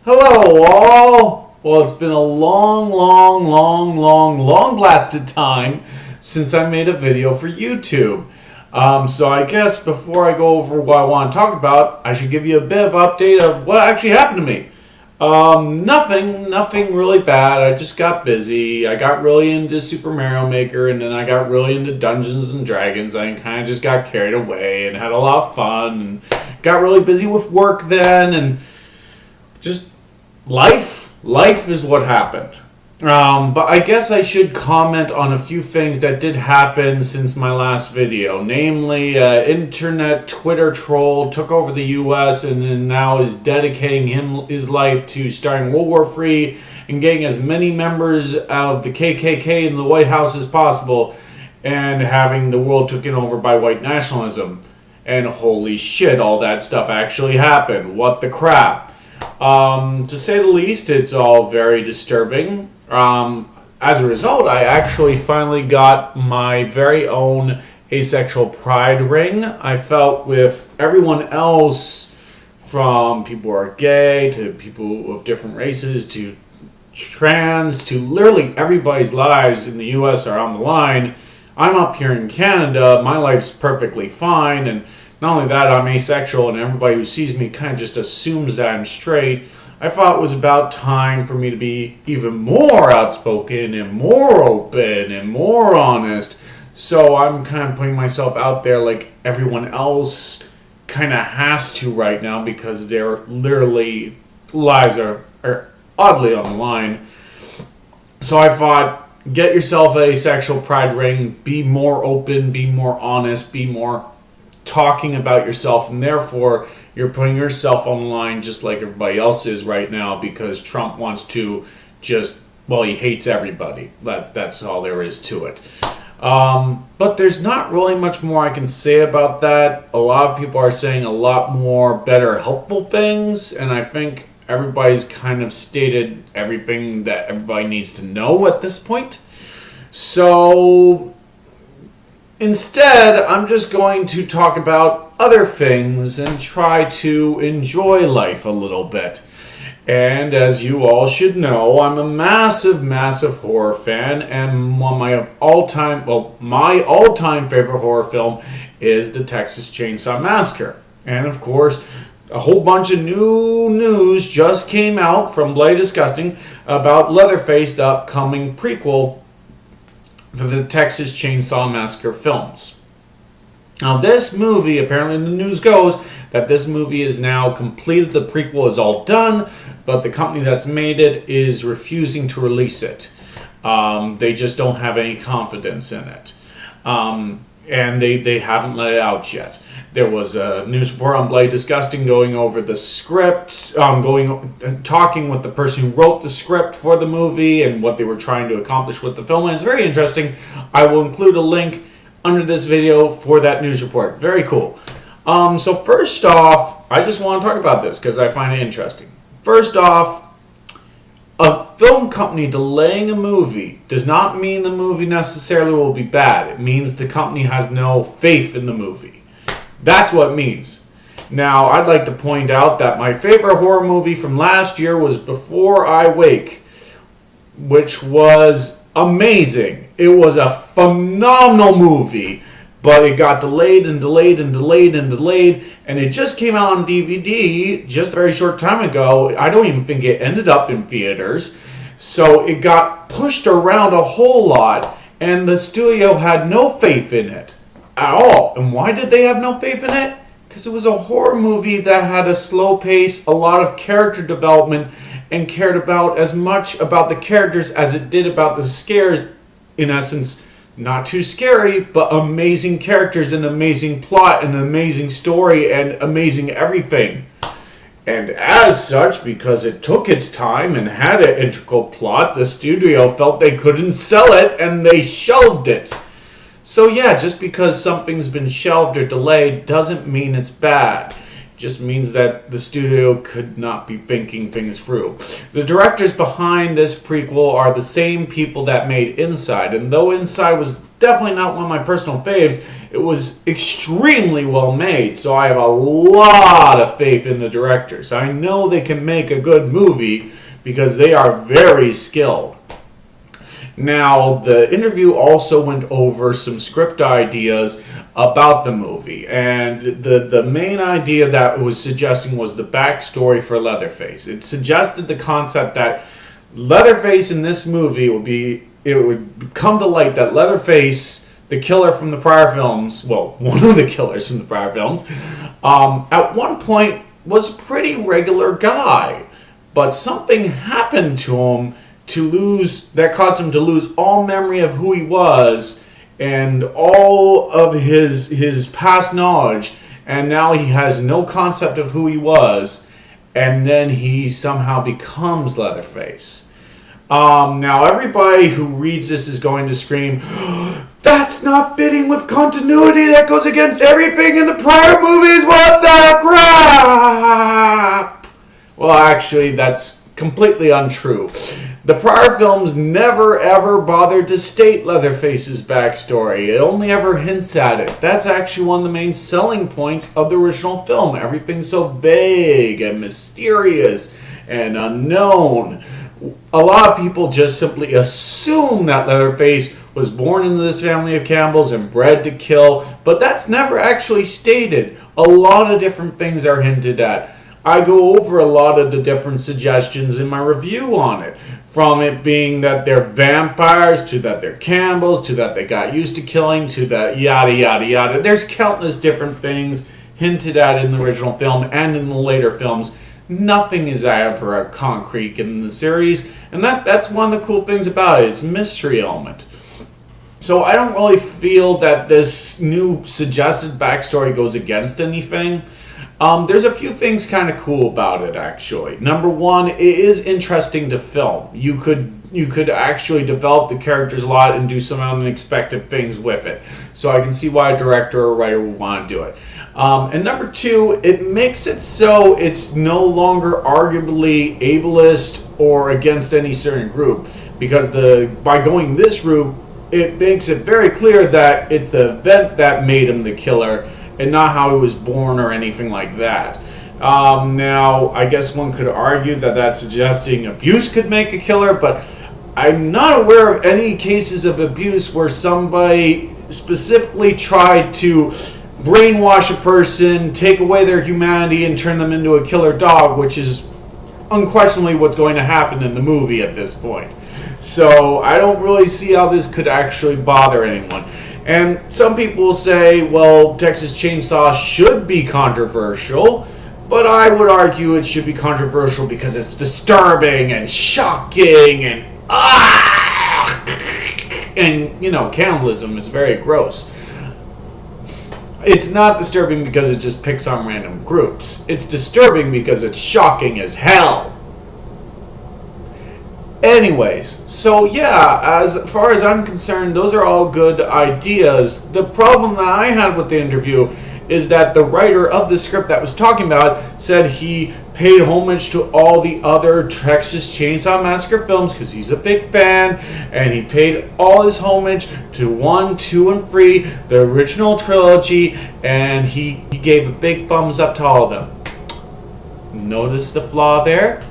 Hello, all! Well, it's been a long blasted time since I made a video for YouTube. So I guess before I go over what I want to talk about, I should give you a bit of update of what actually happened to me. Nothing really bad. I just got busy. I got really into Super Mario Maker, and then I got really into Dungeons and Dragons. I kind of just got carried away and had a lot of fun, and got really busy with work then, and just life is what happened. But I guess I should comment on a few things that did happen since my last video. Namely, internet Twitter troll took over the US and now is dedicating his life to starting World War III and getting as many members of the KKK in the White House as possible and having the world taken over by white nationalism. And holy shit, all that stuff actually happened. What the crap? To say the least, it's all very disturbing. As a result, I actually finally got my very own asexual pride ring. I felt with everyone else, from people who are gay, to people of different races, to trans, to literally everybody's lives in the US are on the line. I'm up here in Canada, my life's perfectly fine, and not only that, I'm asexual, and everybody who sees me kind of just assumes that I'm straight. I thought it was about time for me to be even more outspoken and more open and more honest. So I'm kind of putting myself out there like everyone else kind of has to right now because their literally lives are oddly on the line. So I thought, get yourself a sexual pride ring, be more open, be more honest, be more talking about yourself, and therefore you're putting yourself on the line just like everybody else is right now because Trump wants to he hates everybody. That's all there is to it. But there's not really much more I can say about that. A lot of people are saying a lot more better, helpful things, and I think everybody's kind of stated everything that everybody needs to know at this point. So instead, I'm just going to talk about other things and try to enjoy life a little bit. And as you all should know, I'm a massive horror fan, and one of my all-time favorite horror film is the Texas Chainsaw Massacre. And of course, a whole bunch of new news just came out from Bloody Disgusting about Leatherface, the upcoming prequel for the Texas Chainsaw Massacre films. Now this movie, apparently the news goes that this movie is now completed, the prequel is all done, but the company that's made it is refusing to release it. They just don't have any confidence in it. And they haven't let it out yet. There was a news report on Bloody Disgusting going over the script, talking with the person who wrote the script for the movie and what they were trying to accomplish with the film. And it's very interesting. I will include a link under this video for that news report. Very cool. So first off, I just want to talk about this because I find it interesting. First off, a film company delaying a movie does not mean the movie necessarily will be bad. It means the company has no faith in the movie. That's what it means. Now, I'd like to point out that my favorite horror movie from last year was Before I Wake, which was amazing. It was a phenomenal movie, but it got delayed, and it just came out on DVD just a very short time ago. I don't even think it ended up in theaters. So it got pushed around a whole lot, and the studio had no faith in it at all. And why did they have no faith in it? Because it was a horror movie that had a slow pace, a lot of character development, and cared about as much about the characters as it did about the scares. In essence, not too scary, but amazing characters and amazing plot and amazing story and amazing everything. And as such, because it took its time and had an integral plot, the studio felt they couldn't sell it and they shelved it. So yeah, just because something's been shelved or delayed doesn't mean it's bad. Just means that the studio could not be thinking things through. The directors behind this prequel are the same people that made Inside, and though Inside was definitely not one of my personal faves, it was extremely well made. So I have a lot of faith in the directors. I know they can make a good movie because they are very skilled. Now, the interview also went over some script ideas about the movie, and the main idea that it was suggesting was the backstory for Leatherface. It suggested the concept that Leatherface in this movie would come to light that Leatherface, the killer from the prior films, well, one of the killers from the prior films, at one point was a pretty regular guy, but something happened to him that caused him to lose all memory of who he was and all of his past knowledge, and now he has no concept of who he was, and then he somehow becomes Leatherface. Now everybody who reads this is going to scream, "That's not fitting with continuity, that goes against everything in the prior movies, what the crap!" Well, actually, that's completely untrue. The prior films never ever bothered to state Leatherface's backstory. It only ever hints at it. That's actually one of the main selling points of the original film. Everything's so vague and mysterious and unknown. A lot of people just simply assume that Leatherface was born into this family of cannibals and bred to kill, but that's never actually stated. A lot of different things are hinted at. I go over a lot of the different suggestions in my review on it. From it being that they're vampires, to that they're cannibals, to that they got used to killing, to that yada yada yada. There's countless different things hinted at in the original film and in the later films. Nothing is ever concrete in the series, and that's one of the cool things about it. It's a mystery element. So I don't really feel that this new suggested backstory goes against anything. There's a few things kind of cool about it, actually. Number one, it is interesting to film. You could actually develop the characters a lot and do some unexpected things with it. So I can see why a director or writer would want to do it. And number two, it makes it so it's no longer arguably ableist or against any certain group. Because by going this route, it makes it very clear that it's the event that made him the killer, and not how he was born or anything like that. Now, I guess one could argue that that's suggesting abuse could make a killer, but I'm not aware of any cases of abuse where somebody specifically tried to brainwash a person, take away their humanity, and turn them into a killer dog, which is unquestionably what's going to happen in the movie at this point. So I don't really see how this could actually bother anyone. And some people will say, well, Texas Chainsaw should be controversial, but I would argue it should be controversial because it's disturbing and shocking and and cannibalism is very gross. It's not disturbing because it just picks on random groups. It's disturbing because it's shocking as hell. Anyways, so yeah, as far as I'm concerned, those are all good ideas. The problem that I had with the interview is that the writer of the script that was talking about it said he paid homage to all the other Texas Chainsaw Massacre films because he's a big fan, and he paid all his homage to 1, 2, and 3, the original trilogy, and he gave a big thumbs up to all of them. Notice the flaw there?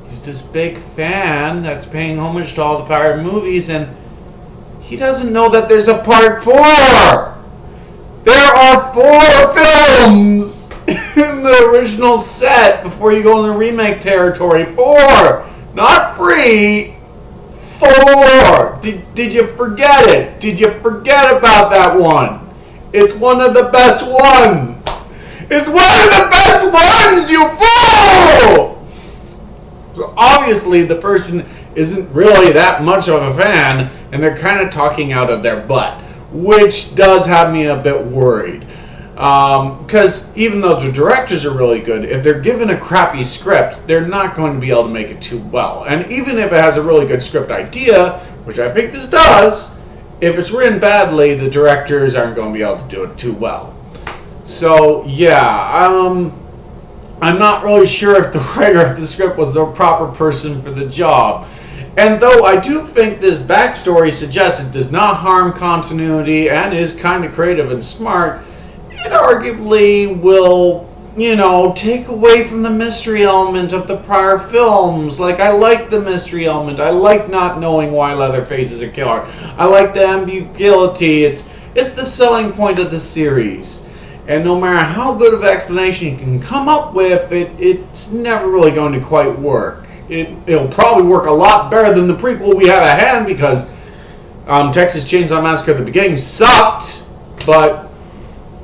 He's this big fan that's paying homage to all the prior movies, and he doesn't know that there's a part 4! There are 4 films in the original set before you go in the remake territory. 4! Not 3! 4! Did you forget it? Did you forget about that one? It's one of the best ones! It's one of the best ones, you fool! So obviously the person isn't really that much of a fan, and they're kind of talking out of their butt, which does have me a bit worried. Because even though the directors are really good, if they're given a crappy script, they're not going to be able to make it too well. And even if it has a really good script idea, which I think this does, if it's written badly, the directors aren't going to be able to do it too well. So, yeah, I'm not really sure if the writer of the script was the proper person for the job. And though I do think this backstory suggests it does not harm continuity and is kind of creative and smart, it arguably will, take away from the mystery element of the prior films. Like, I like the mystery element. I like not knowing why Leatherface is a killer. I like the ambiguity. It's the selling point of the series. And no matter how good of an explanation you can come up with, it's never really going to quite work. It'll probably work a lot better than the prequel we have at hand, because Texas Chainsaw Massacre at the beginning sucked, but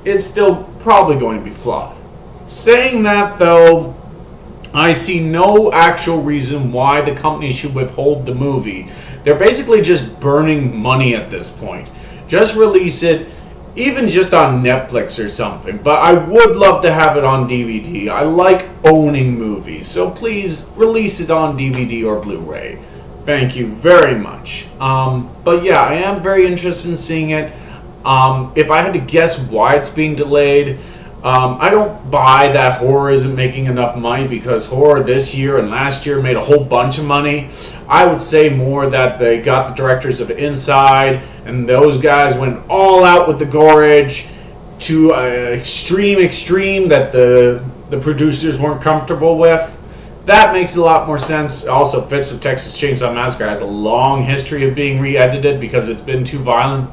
it's still probably going to be flawed. Saying that, though, I see no actual reason why the company should withhold the movie. They're basically just burning money at this point. Just release it, even just on Netflix or something. But I would love to have it on DVD. I like owning movies, so please release it on DVD or Blu-ray. Thank you very much. But yeah, I am very interested in seeing it. If I had to guess why it's being delayed, I don't buy that horror isn't making enough money, because horror this year and last year made a whole bunch of money. I would say more that they got the directors of Inside, and those guys went all out with the gorage to an extreme that the producers weren't comfortable with. That makes a lot more sense. It also fits with Texas Chainsaw Massacre. It has a long history of being re-edited because it's been too violent.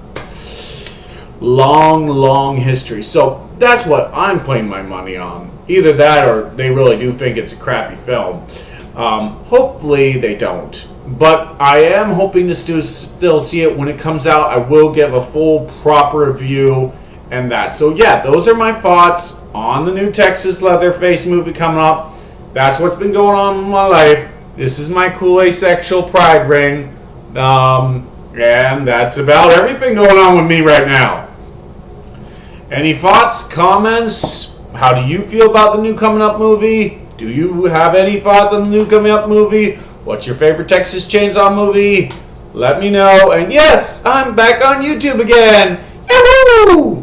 Long history. So that's what I'm putting my money on. Either that, or they really do think it's a crappy film. Hopefully they don't. But I am hoping to still see it when it comes out. I will give a full, proper review and that. So yeah, those are my thoughts on the new Texas Leatherface movie coming up. That's what's been going on in my life. This is my cool asexual pride ring. And that's about everything going on with me right now. Any thoughts, comments? How do you feel about the new coming up movie? Do you have any thoughts on the new coming up movie? What's your favorite Texas Chainsaw movie? Let me know. And yes, I'm back on YouTube again. Yahoo!